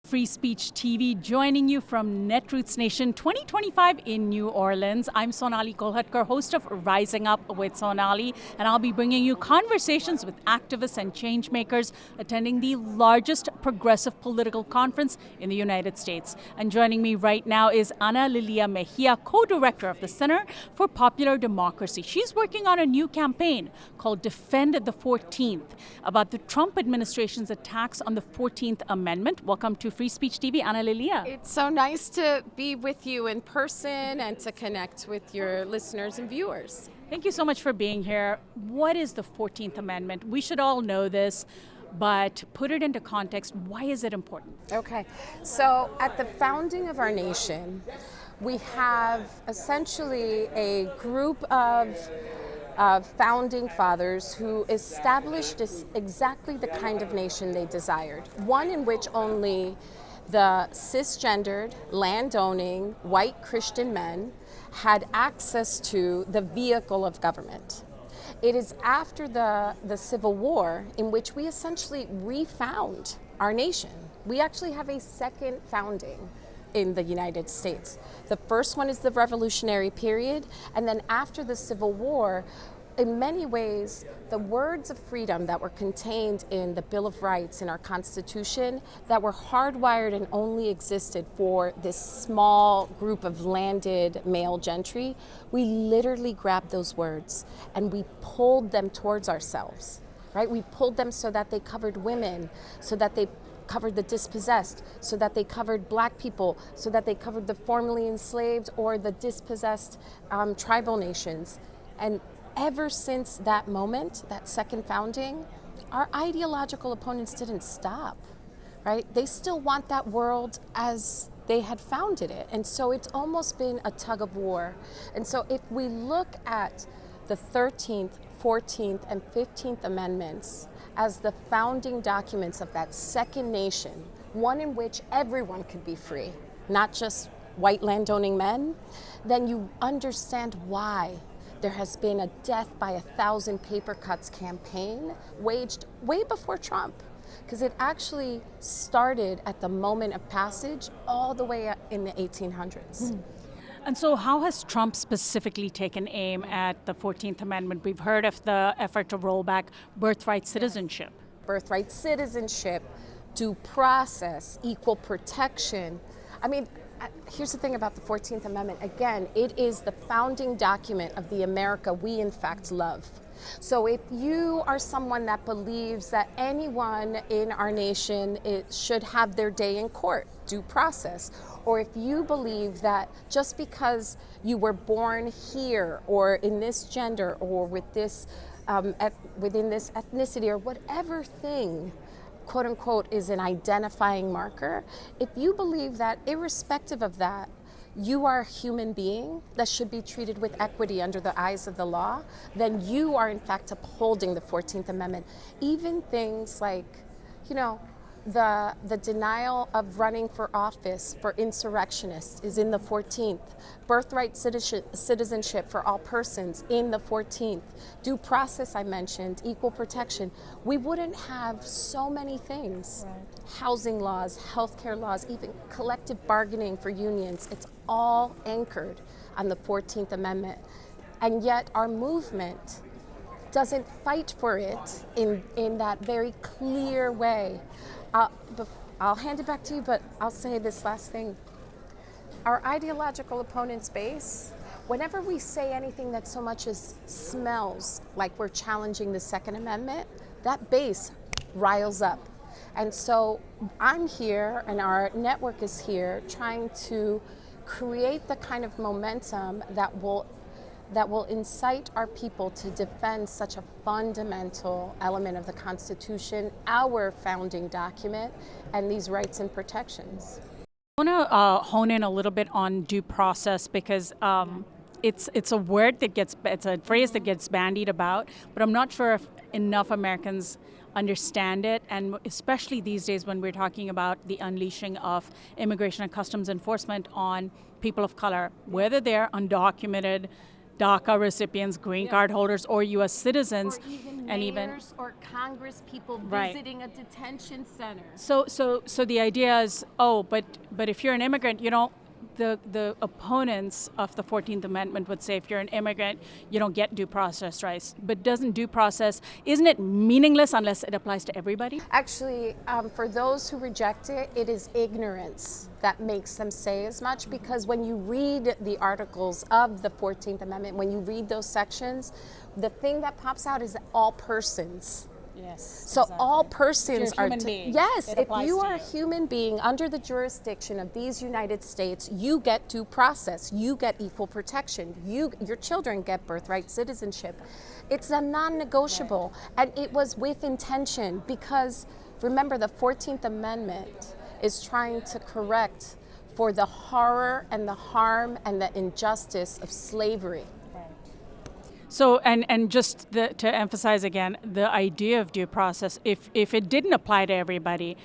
Free Speech TV, joining you from Netroots Nation 2025 in New Orleans. I'm Sonali Kolhatkar, host of Rising Up with Sonali, and I'll be bringing you conversations with activists and change makers attending the largest progressive political conference in the United States. And joining me right now is Analilia Mejia, co-director of the Center for Popular Democracy. She's working on a new campaign called Defend the 14th about the Trump administration's attacks on the 14th Amendment. Welcome to Free Speech TV, Analilia. It's so nice to be with you in person and to connect with your listeners and viewers. Thank you so much for being here. What is the 14th Amendment? We should all know this, but put it into context. Why is it important? Okay, so at the founding of our nation, we have essentially a group of founding fathers who established exactly the kind of nation they desired. One in which only the cisgendered, land-owning, white Christian men had access to the vehicle of government. It is after the Civil War in which we essentially refound our nation. We actually have a second founding in the United States. The first one is the Revolutionary period, and then after the Civil War, in many ways, the words of freedom that were contained in the Bill of Rights in our Constitution that were hardwired and only existed for this small group of landed male gentry, we literally grabbed those words and we pulled them towards ourselves, right? We pulled them so that they covered women, so that they covered the dispossessed, so that they covered black people, so that they covered the formerly enslaved or the dispossessed tribal nations. And ever since that moment, that second founding, our ideological opponents didn't stop, right? They still want that world as they had founded it. And so it's almost been a tug of war. And so if we look at the 13th, 14th, and 15th Amendments as the founding documents of that second nation, one in which everyone could be free, not just white landowning men, then you understand why there has been a death by 1,000 paper cuts campaign waged way before Trump, because it actually started at the moment of passage all the way in the 1800s. And so how has Trump specifically taken aim at the 14th Amendment? We've heard of the effort to roll back birthright citizenship. Birthright citizenship, due process, equal protection. I mean, here's the thing about the 14th Amendment. Again, it is the founding document of the America we in fact love. So if you are someone that believes that anyone in our nation should have their day in court, due process, or if you believe that just because you were born here or in this gender or with this within this ethnicity or whatever thing, quote unquote, is an identifying marker, if you believe that irrespective of that, you are a human being that should be treated with equity under the eyes of the law, then you are in fact upholding the 14th Amendment. Even things like, the denial of running for office for insurrectionists is in the 14th. Birthright citizenship for all persons in the 14th. Due process, I mentioned, equal protection. We wouldn't have so many things. Right. Housing laws, healthcare laws, even collective bargaining for unions. It's all anchored on the 14th Amendment. And yet our movement doesn't fight for it in that very clear way. I'll hand it back to you, but I'll say this last thing. Our ideological opponent's base, whenever we say anything that so much as smells like we're challenging the Second Amendment, that base riles up. And so I'm here, and our network is here, trying to create the kind of momentum that will incite our people to defend such a fundamental element of the Constitution, our founding document, and these rights and protections. I want to hone in a little bit on due process because it's a word it's a phrase that gets bandied about, but I'm not sure if enough Americans understand it, and especially these days when we're talking about the unleashing of immigration and customs enforcement on people of color, whether they're undocumented, DACA recipients, green card holders, or U.S. citizens, or even and mayors or Congress people Right. visiting a detention center. So the idea is, but if you're an immigrant, the opponents of the 14th Amendment would say if you're an immigrant, you don't get due process rights. But isn't it meaningless unless it applies to everybody? Actually, for those who reject it, it is ignorance that makes them say as much, because when you read the articles of the 14th Amendment, when you read those sections, the thing that pops out is all persons. Yes. So exactly. all persons If you're a are human being, yes. it If applies you to are a human being under the jurisdiction of these United States, you get due process. You get equal protection. Your children get birthright citizenship. It's a non-negotiable, and it was with intention, because remember, the 14th Amendment is trying to correct for the horror and the harm and the injustice of slavery. So, and just to emphasize again, the idea of due process, if it didn't apply to everybody,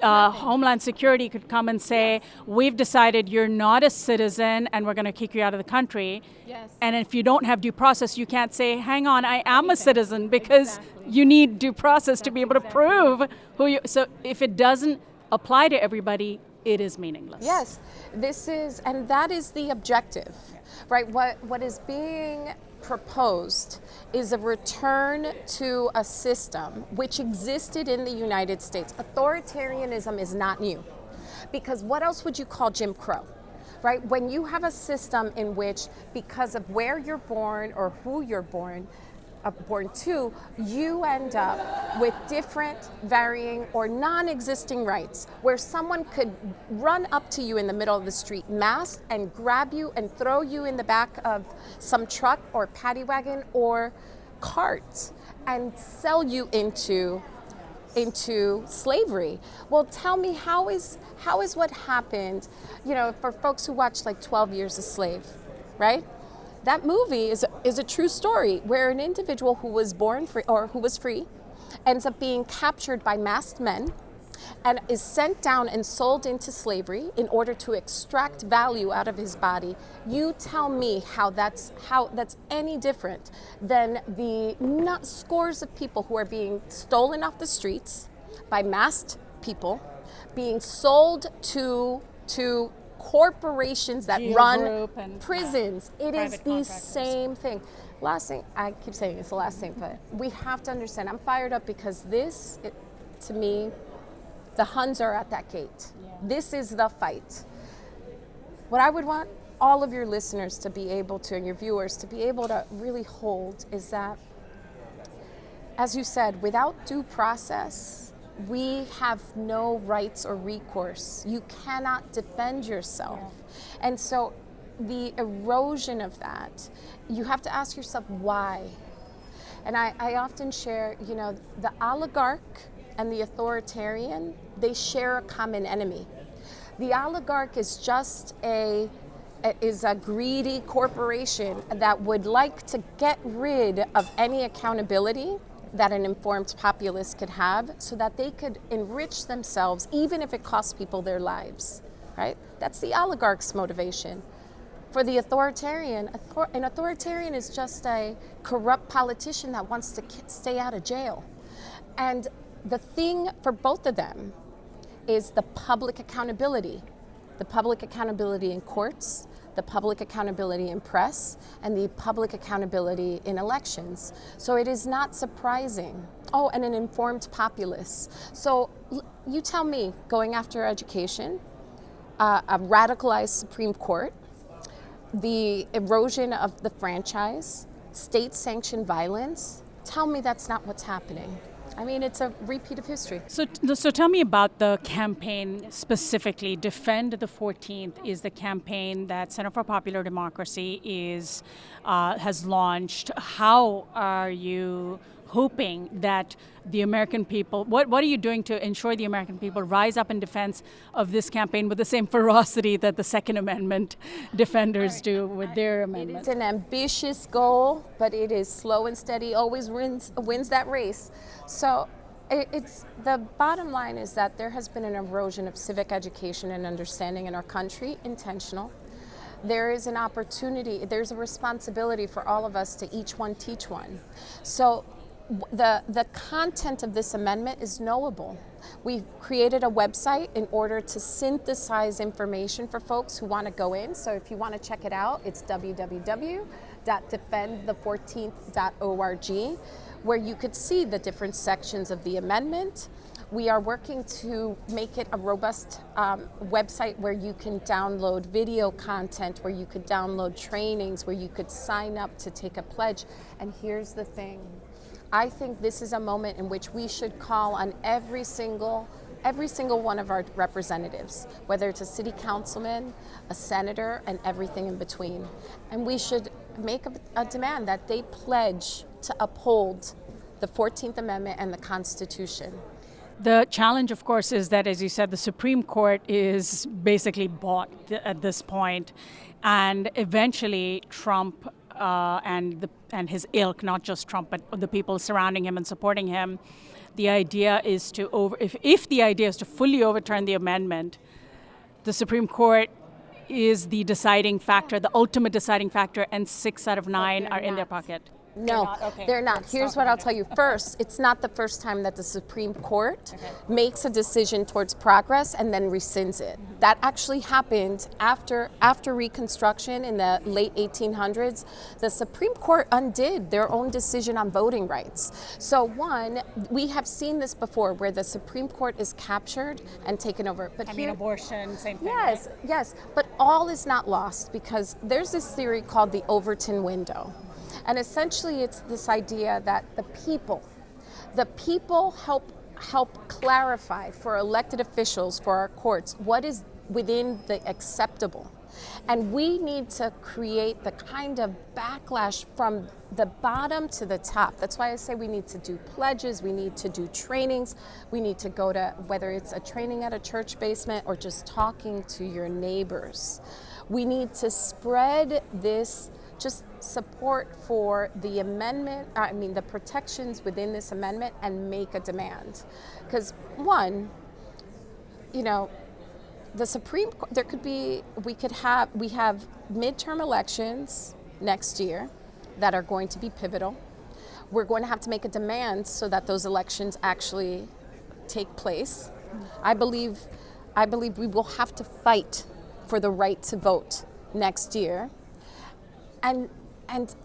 Homeland Security could come and say, we've decided you're not a citizen and we're going to kick you out of the country. Yes. And if you don't have due process, you can't say, hang on, I am a citizen, because you need due process to be able to prove who you. So if it doesn't apply to everybody, it is meaningless. Yes, and that is the objective, right? What is being proposed is a return to a system which existed in the United States. Authoritarianism is not new, because what else would you call Jim Crow, right? When you have a system in which, because of where you're born or who you're born to, you end up with different, varying, or non-existing rights, where someone could run up to you in the middle of the street, masked, and grab you and throw you in the back of some truck or paddy wagon or cart and sell you into slavery. Well, tell me, how is what happened, for folks who watch like 12 Years a Slave, right? That movie is a true story where an individual who was born free, or who was free, ends up being captured by masked men and is sent down and sold into slavery in order to extract value out of his body. You tell me how that's any different than the scores of people who are being stolen off the streets by masked people, being sold to corporations that run prisons. It is the same thing. Last thing, I keep saying it's the last thing, but we have to understand, I'm fired up because to me, the Huns are at that gate. Yeah. This is the fight. What I would want all of your listeners to be able to, and your viewers, to be able to really hold is that, as you said, without due process, we have no rights or recourse. You cannot defend yourself. Yeah. And so the erosion of that, you have to ask yourself why. And I often share, the oligarch and the authoritarian, they share a common enemy. The oligarch is just a greedy corporation that would like to get rid of any accountability that an informed populace could have, so that they could enrich themselves, even if it costs people their lives, right? That's the oligarch's motivation. For the authoritarian, an authoritarian is just a corrupt politician that wants to stay out of jail. And the thing for both of them is the public accountability in courts, the public accountability in press, and the public accountability in elections. So it is not surprising. Oh, and an informed populace. So you tell me, going after education, a radicalized Supreme Court, the erosion of the franchise, state-sanctioned violence, tell me that's not what's happening. I mean, it's a repeat of history. So tell me about the campaign specifically. Defend the 14th is the campaign that Center for Popular Democracy has launched. How are you hoping that the American people, what are you doing to ensure the American people rise up in defense of this campaign with the same ferocity that the Second Amendment defenders do with their amendment? It's an ambitious goal, but it is slow and steady, always wins that race. So it's the bottom line is that there has been an erosion of civic education and understanding in our country, intentional. there is an opportunity, there's a responsibility for all of us to each one teach one. So the content of this amendment is knowable. We've created a website in order to synthesize information for folks who want to go in. So if you want to check it out, it's www.defendthe14th.org, where you could see the different sections of the amendment. We are working to make it a robust website where you can download video content, where you could download trainings, where you could sign up to take a pledge. And here's the thing. I think this is a moment in which we should call on every single one of our representatives, whether it's a city councilman, a senator, and everything in between. And we should make a demand that they pledge to uphold the 14th Amendment and the Constitution. The challenge, of course, is that, as you said, the Supreme Court is basically bought at this point, and eventually Trump and his ilk, not just Trump, but the people surrounding him and supporting him, the idea is to if the idea is to fully overturn the amendment, the Supreme Court is the deciding factor, the ultimate deciding factor, and 6 out of 9 are in their pocket. No, they're not. Here's what I'll tell you. First, it's not the first time that the Supreme Court makes a decision towards progress and then rescinds it. That actually happened after Reconstruction in the late 1800s. The Supreme Court undid their own decision on voting rights. So one, we have seen this before where the Supreme Court is captured and taken over. But abortion, same thing. Yes, right? yes. But all is not lost, because there's this theory called the Overton window. And essentially it's this idea that the people help clarify for elected officials, for our courts, what is within the acceptable. And we need to create the kind of backlash from the bottom to the top. That's why I say we need to do pledges, we need to do trainings, we need to go to, whether it's a training at a church basement or just talking to your neighbors. We need to spread this just support for the amendment, the protections within this amendment, and make a demand. Because one, the Supreme Court, we have midterm elections next year that are going to be pivotal. We're going to have to make a demand so that those elections actually take place. I believe we will have to fight for the right to vote next year. And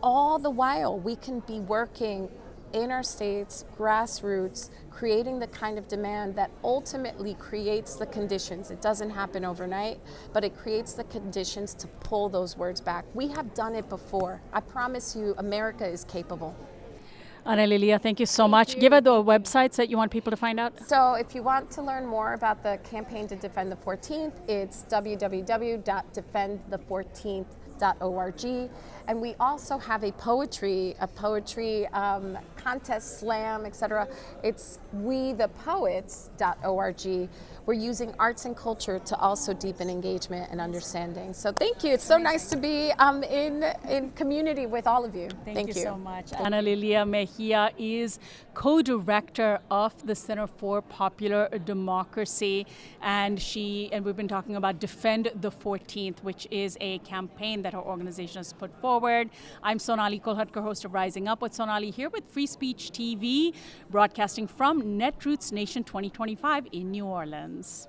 all the while, we can be working in our states, grassroots, creating the kind of demand that ultimately creates the conditions. It doesn't happen overnight, but it creates the conditions to pull those words back. We have done it before. I promise you, America is capable. Analilia, thank you so much. Give us the websites that you want people to find out. So if you want to learn more about the campaign to defend the 14th, it's www.defendthe14th.org. And we also have a poetry contest, slam, etc. It's wethepoets.org. We're using arts and culture to also deepen engagement and understanding. So thank you. It's so nice to be in community with all of you. Thank you so much. Analilia Mejia is co-director of the Center for Popular Democracy, and we've been talking about Defend the 14th, which is a campaign that her organization has put forward. I'm Sonali Kolhatkar, host of Rising Up with Sonali, here with Free Speech TV, broadcasting from Netroots Nation 2025 in New Orleans.